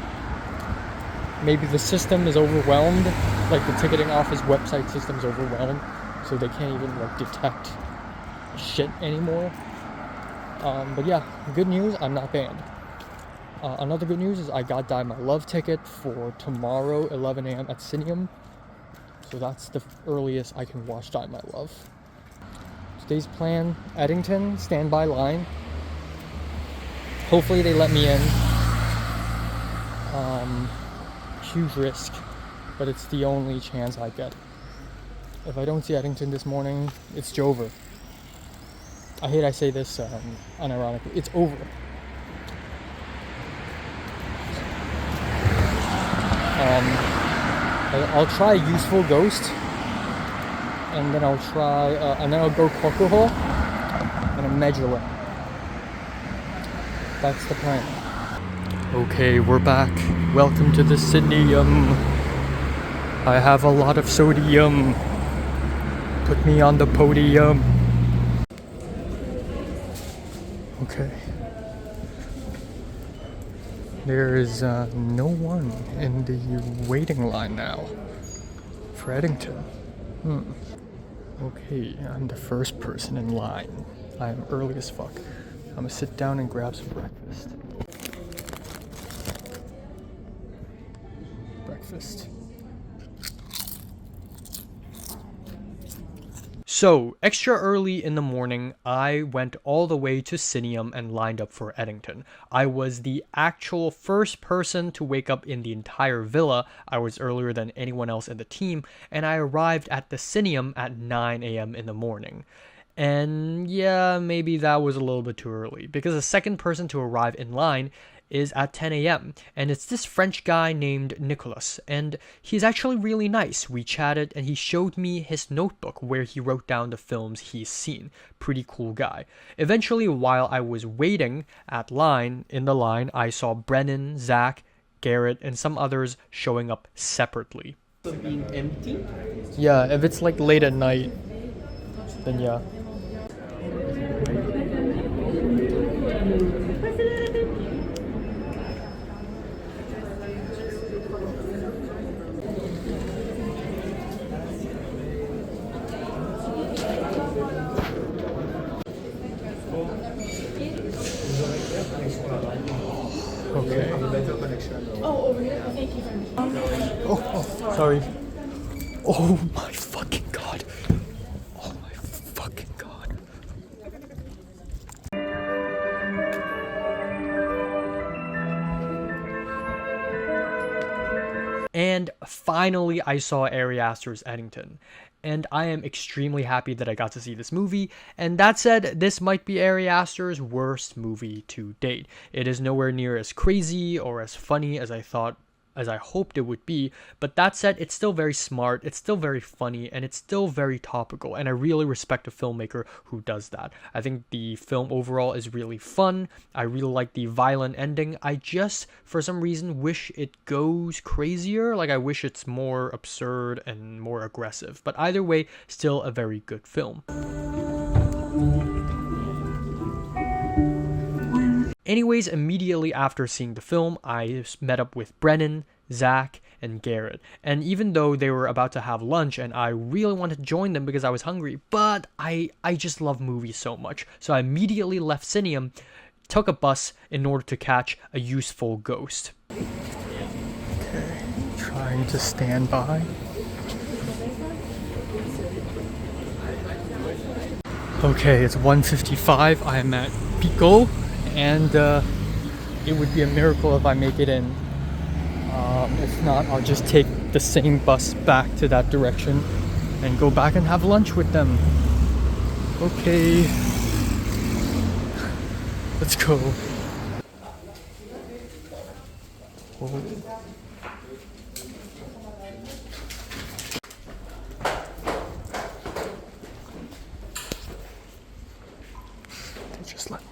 Maybe the system is overwhelmed, like the ticketing office website system is overwhelmed, so they can't even detect shit anymore. But yeah, good news, I'm not banned. Another good news is I got Die My Love ticket for tomorrow, 11 a.m. at Cineum. So that's the earliest I can watch Die My Love. Today's plan, Eddington, standby line. Hopefully they let me in. Huge risk, but it's the only chance I get. If I don't see Eddington this morning, it's Jover. I hate I say this unironically. It's over. I'll try Useful Ghost, and then I'll try, and then I'll go Kokuho and a Magellan. That's the plan. Okay, we're back. Welcome to the Cineum. I have a lot of sodium. Put me on the podium. Okay. There is no one in the waiting line now for Eddington. Okay, I'm the first person in line. I am early as fuck. I'm gonna sit down and grab some breakfast. breakfast. So, extra early in the morning, I went all the way to Cineum and lined up for Eddington. I was the actual first person to wake up in the entire villa. I was earlier than anyone else in the team, and I arrived at the Cineum at 9 a.m. in the morning. And yeah, maybe that was a little bit too early, because the second person to arrive in line is at 10 a.m. and it's this French guy named Nicolas, and he's actually really nice. We chatted and he showed me his notebook where he wrote down the films he's seen. Pretty cool guy. Eventually, while I was waiting in the line, I saw Brennan, Zach, Garrett, and some others showing up separately. Being empty? Yeah, if it's like late at night, then yeah. Okay. Oh, over here? Thank you very much. Oh, sorry. Oh my fucking god. Oh my fucking god. And finally, I saw Ari Aster's Eddington. And I am extremely happy that I got to see this movie. And that said, this might be Ari Aster's worst movie to date. It is nowhere near as crazy or as funny as I hoped it would be, but that said, it's still very smart, it's still very funny, and it's still very topical, and I really respect a filmmaker who does that. I think the film overall is really fun. I really like the violent ending. I just, for some reason, wish it goes crazier. Like, I wish it's more absurd and more aggressive, but either way, still a very good film. Anyways, immediately after seeing the film, I met up with Brennan, Zach, and Garrett. And even though they were about to have lunch and I really wanted to join them because I was hungry, but I just love movies so much. So I immediately left Cineum, took a bus in order to catch a useful ghost. Okay, trying to stand by. Okay, it's 1:55. I am at Pico. And it would be a miracle if I make it in. If not, I'll just take the same bus back to that direction and go back and have lunch with them. Okay. Let's go. Oh. They just let me.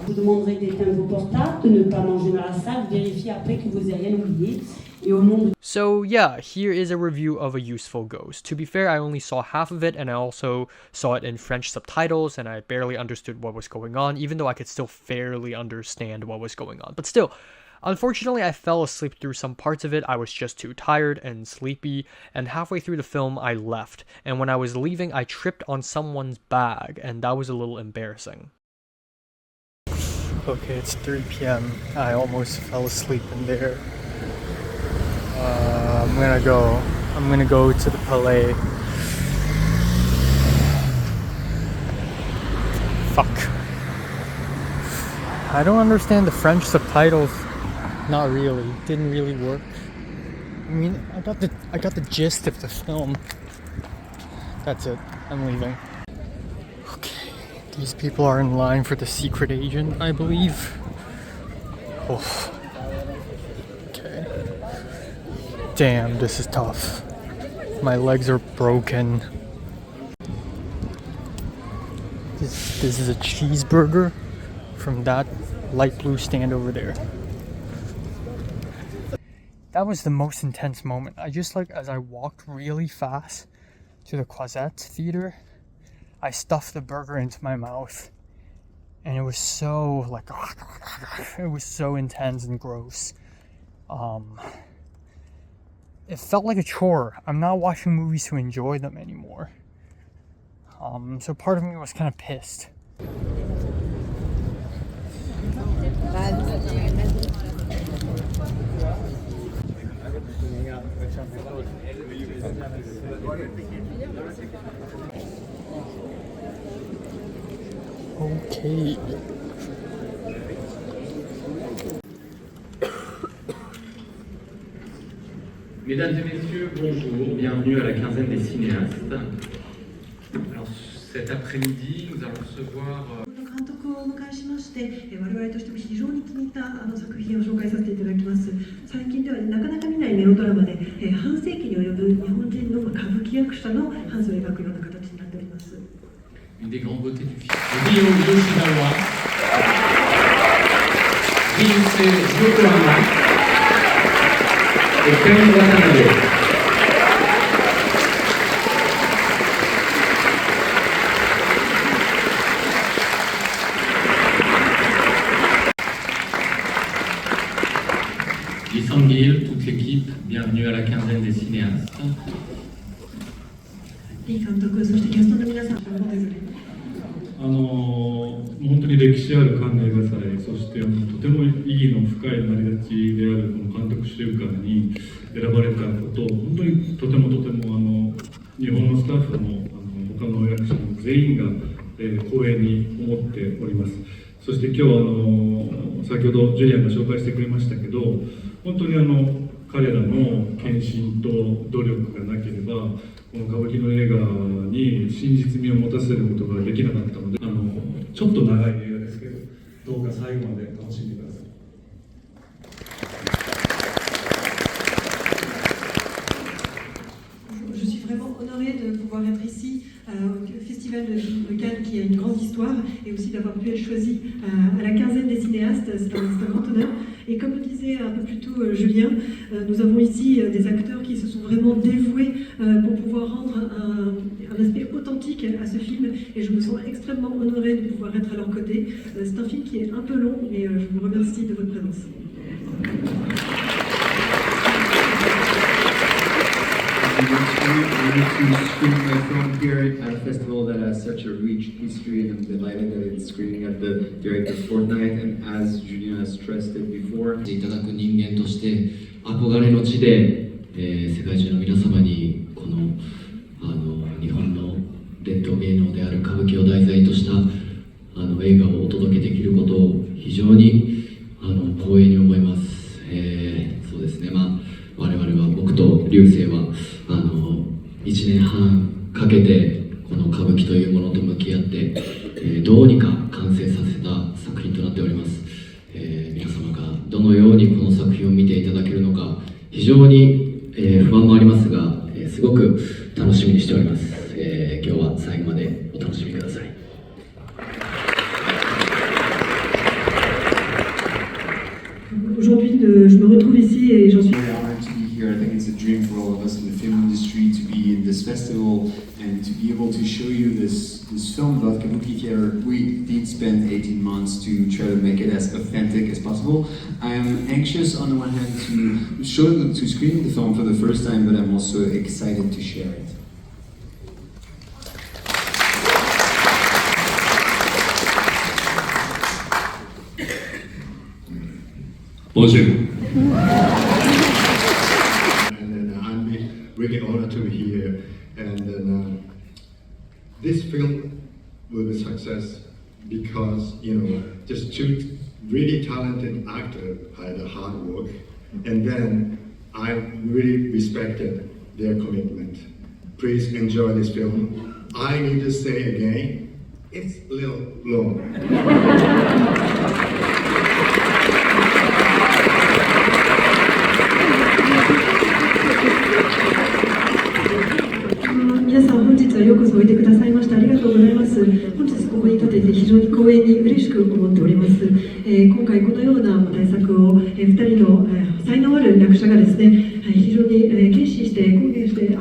Vous demanderez d'éteindre vos portables, de ne pas manger dans la salle, vérifier après que vous n'avez rien oublié. Et au nom de... So yeah, here is a review of A Useful Ghost. To be fair, I only saw half of it and I also saw it in French subtitles and I barely understood what was going on, even though I could still fairly understand what was going on. But still, unfortunately, I fell asleep through some parts of it. I was just too tired and sleepy, and halfway through the film, I left. And when I was leaving, I tripped on someone's bag, and that was a little embarrassing. Okay, it's 3 p.m. I almost fell asleep in there. I'm gonna go to the Palais. Fuck. I don't understand the French subtitles. Not really. Didn't really work. I mean, I got the gist of the film. That's it. I'm leaving. Okay. These people are in line for the secret agent, I believe. Oh. Okay. Damn, this is tough. My legs are broken. This is a cheeseburger from that light blue stand over there. That was the most intense moment. I just as I walked really fast to the Croisette Theater, I stuffed the burger into my mouth. And it was so it was so intense and gross. It felt like a chore. I'm not watching movies to enjoy them anymore. So part of me was kind of pissed. Hey. Mesdames et messieurs, bonjour, bienvenue à la quinzaine des cinéastes. Alors cet après-midi, nous allons recevoir... 監督をお迎えしまして、我々としても非常に気に入った作品を紹介させていただきます。最近ではなかなか見ないメロドラマで、半世紀に及ぶ日本人の歌舞伎役者の半生を描くような形になっております。Une des grandes beautés du film. Ryo Yoshinawa, Ryusei Yokohama et Ken Watanabe. Toute l'équipe, bienvenue à la quinzaine des cinéastes. リー監督、そしてキャストの皆さん、本当に歴史あるカンヌ映画祭、そしてとても意義の深い成り立ちであるこの監督週間に選ばれたことを本当にとても日本のスタッフも他の役者も全員が、光栄に思っております。そして今日先ほどジュリアンが紹介してくれましたけど、本当に彼らの献身と努力がなければこの歌舞伎の映画に真実味を持たせることができなかったので、ちょっと長い映画ですけど、どうか最後まで楽しんでください。Je suis vraiment honorée de pouvoir être ici au Festival de Cannes qui a une grande histoire et aussi d'avoir pu être choisie à la quinzaine des cinéastes. C'est un grand honneur. Et comme le disait un peu plus tôt Julien, nous avons ici des acteurs qui se sont vraiment dévoués pour pouvoir rendre un aspect authentique à ce film et je me sens extrêmement honorée de pouvoir être à leur côté. C'est un film qui est un peu long mais je vous remercie de votre présence. To screen my film here at a festival that has such a rich history, and I'm delighted that it's screening at the director's fortnight. And as Julien has stressed it before, いただく人間として憧れの地で、世界中の皆様にこの日本の伝統芸能である歌舞伎を題材とした映画をお届けできることを非常に光栄に思います。そうですね。我々は僕と流星は1年半かけてこの歌舞伎というものと向き合って、どうにか完成させた作品となっております。皆様がどのようにこの作品を見ていただけるのか非常に、不安もありますが、すごく楽しみにしております。今日は最後までお楽しみください。Aujourd'hui, je me retrouve ici et j'en suis honored to be here. I think it's a dream for all of us in the film industry to be in this festival and to be able to show you this film about Kabuki theater. We did spend 18 months to try to make it as authentic as possible. I am anxious on the one hand to screen the film for the first time, but I'm also excited to share it. Bonjour. I'm really honored to be here, and then this film will be a success because just two really talented actors had a hard work, and then I really respected their commitment. Please enjoy this film. I need to say again, it's a little long. 皆さん本日はようこそおいでくださいましてありがとうございます。本日ここに立てて非常に光栄に嬉しく思っております。今回このような大作を2人の才能ある役者がですね、非常に決心して貢献して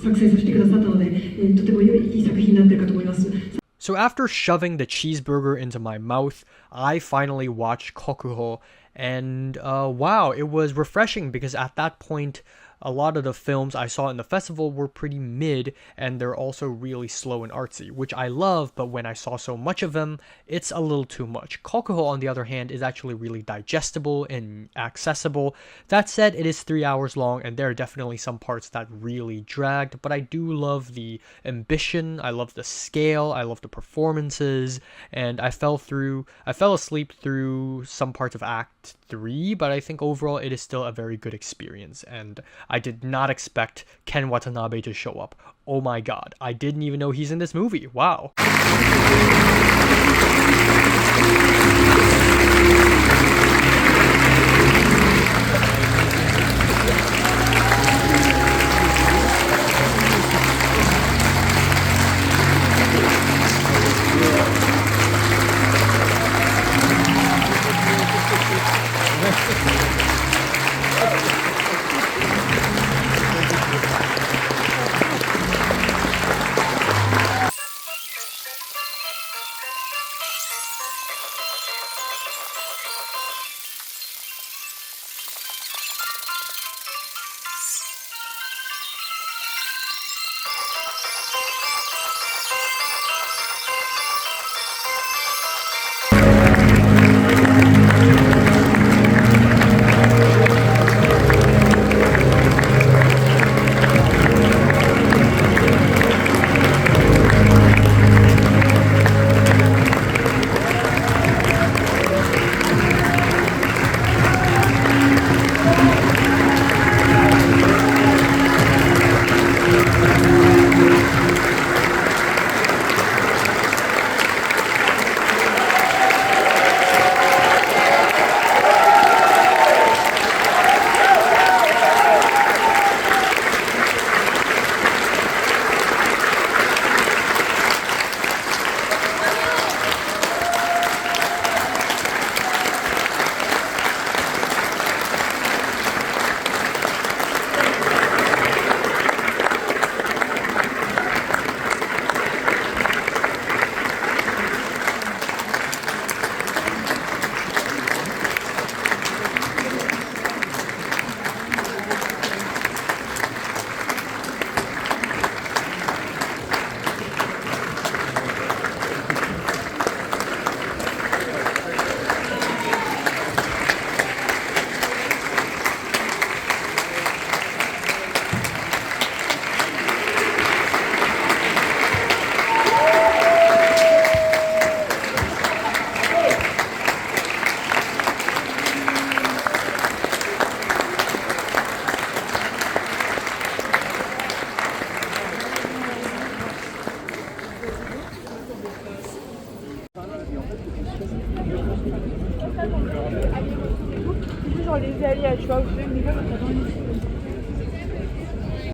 作成させてくださったので、とても良い作品になっているかと思います。So after shoving the cheeseburger into my mouth, I finally watched Kokuho, and wow, it was refreshing because at that point, a lot of the films I saw in the festival were pretty mid, and they're also really slow and artsy, which I love, but when I saw so much of them, it's a little too much. Kokuho, on the other hand, is actually really digestible and accessible. That said, it is 3 hours long, and there are definitely some parts that really dragged, but I do love the ambition, I love the scale, I love the performances, and I fell asleep through some parts of Act 3, but I think overall it is still a very good experience, and I did not expect Ken Watanabe to show up. Oh my god, I didn't even know he's in this movie. Wow.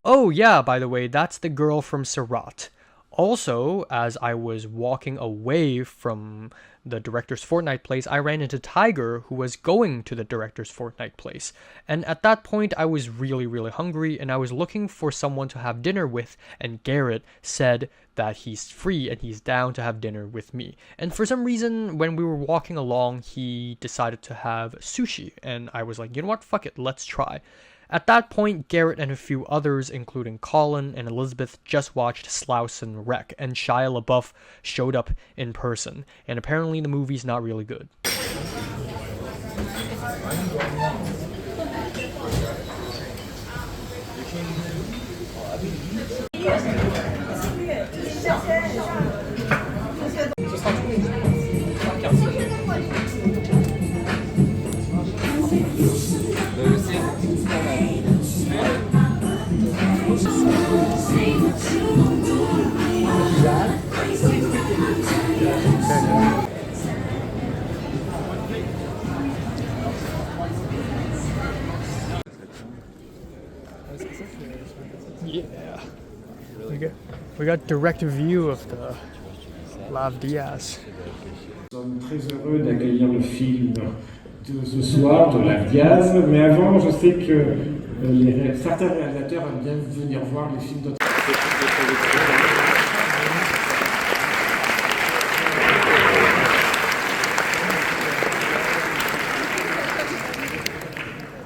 Oh yeah, by the way, that's the girl from Surat. Also, as I was walking away from the director's Fortnite place, I ran into Tiger, who was going to the director's Fortnite place. And at that point, I was really hungry, and I was looking for someone to have dinner with, and Garrett said that he's free and he's down to have dinner with me. And for some reason, when we were walking along, he decided to have sushi, and I was like, you know what, fuck it, let's try. At that point, Garrett and a few others, including Colin and Elizabeth, just watched Slauson Wreck, and Shia LaBeouf showed up in person, and apparently the movie's not really good. Yeah. We got direct view of the Lav Diaz. Nous sommes très heureux d'accueillir le film de ce soir de Lav Diaz, mais avant, je sais que certains réalisateurs aiment bien venir voir les films d'autres.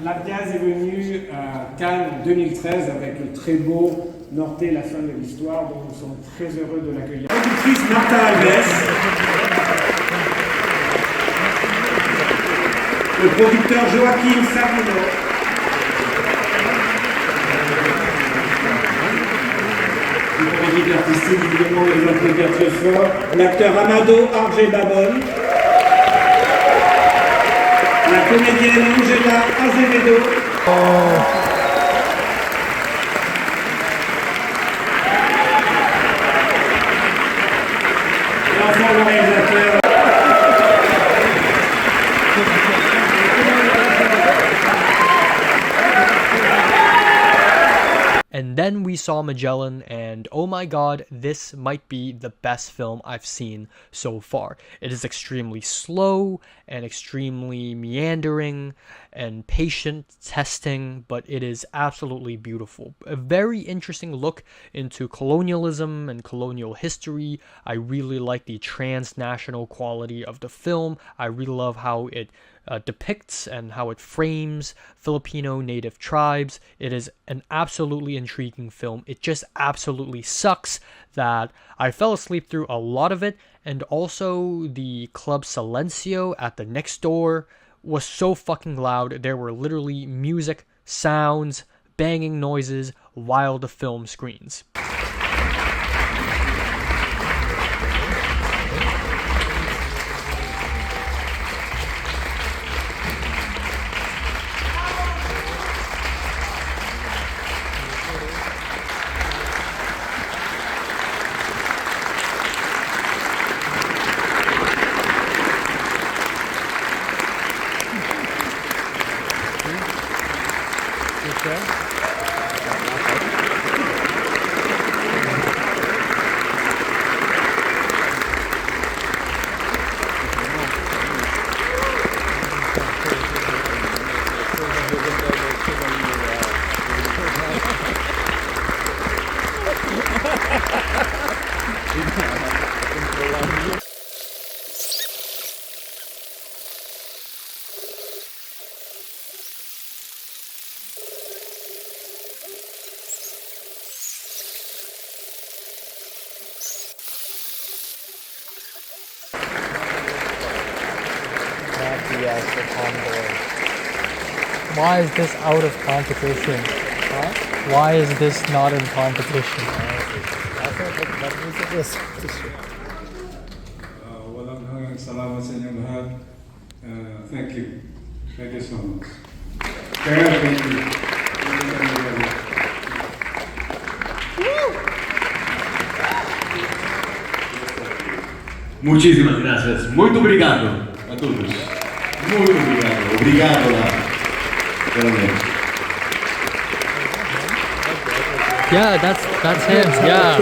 Lav Diaz est venu à Cannes en 2013 avec le très beau Norte, la fin de l'histoire, dont nous sommes très heureux de l'accueillir. Productrice Martha Alves, le producteur Joaquin Sabino, le directeur artistique, évidemment, les applaudir très fort, l'acteur Amado Arge Babon, la comédienne Angela Azevedo. L'enfant le réalisateur. And then we saw Magellan, and oh my god, this might be the best film I've seen so far. It is extremely slow and extremely meandering and patient testing, but it is absolutely beautiful. A very interesting look into colonialism and colonial history. I really like the transnational quality of the film. I really love how it depicts and how it frames Filipino native tribes. It is an absolutely intriguing film. It just absolutely sucks that I fell asleep through a lot of it, and also the Club Silencio at the next door was so fucking loud. There were literally music, sounds, banging noises while the film screens. Why is this out of competition? Huh? Why is this not in competition? Salamat sa inyong lahat. Thank you. Thank you so much. Kaya, thank you. Muchísimas gracias. Muito obrigado a todos. Muito obrigado. Obrigado, Lav. Yeah, that's him. Yeah.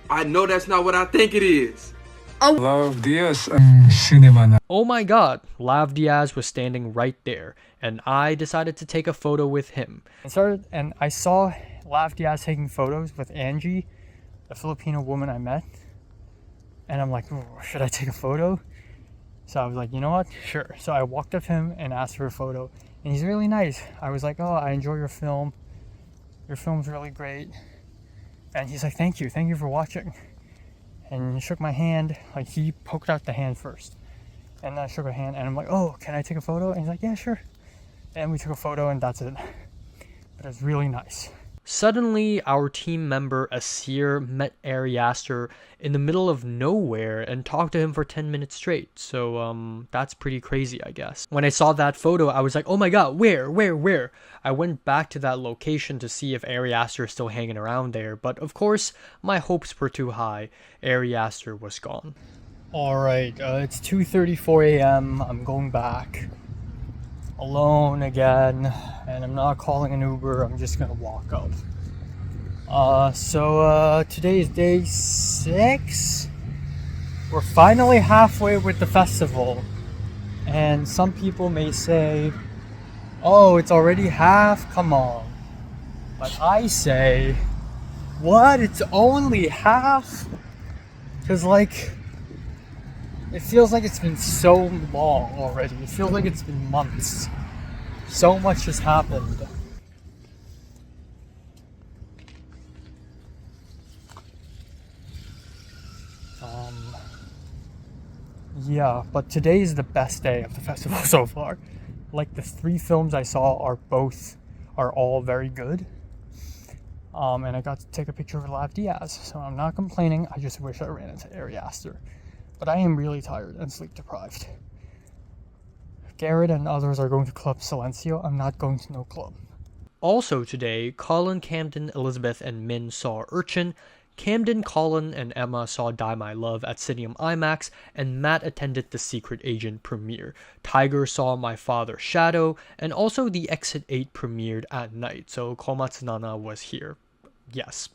I know that's not what I think it is. Lav Diaz cinema. Oh my god, Lav Diaz was standing right there, and I decided to take a photo with him. And I saw Lav Diaz taking photos with Angie, the Filipino woman I met, and I'm like, oh, should I take a photo? So I was like, you know what, sure. So I walked up to him and asked for a photo, and he's really nice. I was like, oh, I enjoy your film. Your film's really great. And he's like, thank you for watching. And he shook my hand, like he poked out the hand first. And I shook her hand and I'm like, oh, can I take a photo? And he's like, yeah, sure. And we took a photo and that's it. But it was really nice. Suddenly, our team member Aster met Ari Aster in the middle of nowhere and talked to him for 10 minutes straight. So, that's pretty crazy, I guess. When I saw that photo, I was like, oh my god, where? I went back to that location to see if Ari Aster is still hanging around there, but of course, my hopes were too high. Ari Aster was gone. Alright, it's 2:34 a.m. I'm going back. Alone again, and I'm not calling an Uber, I'm just gonna walk up. Today is day 6. We're finally halfway with the festival. And some people may say, oh, it's already half? Come on. But I say, what? It's only half? Because, like, it feels like it's been so long already. It feels like it's been months. So much has happened. Yeah, but today is the best day of the festival so far. Like, the 3 films I saw are all very good. And I got to take a picture of Lav Diaz, so I'm not complaining. I just wish I ran into Ari Aster. But I am really tired and sleep deprived. Garrett and others are going to Club Silencio. I'm not going to no club. Also today, Colin, Camden, Elizabeth, and Min saw Urchin. Camden, Colin, and Emma saw Die My Love at Cineum IMAX, and Matt attended the Secret Agent premiere. Tiger saw My Father's Shadow, and also the Exit 8 premiered at night, so Komatsunana was here. Yes.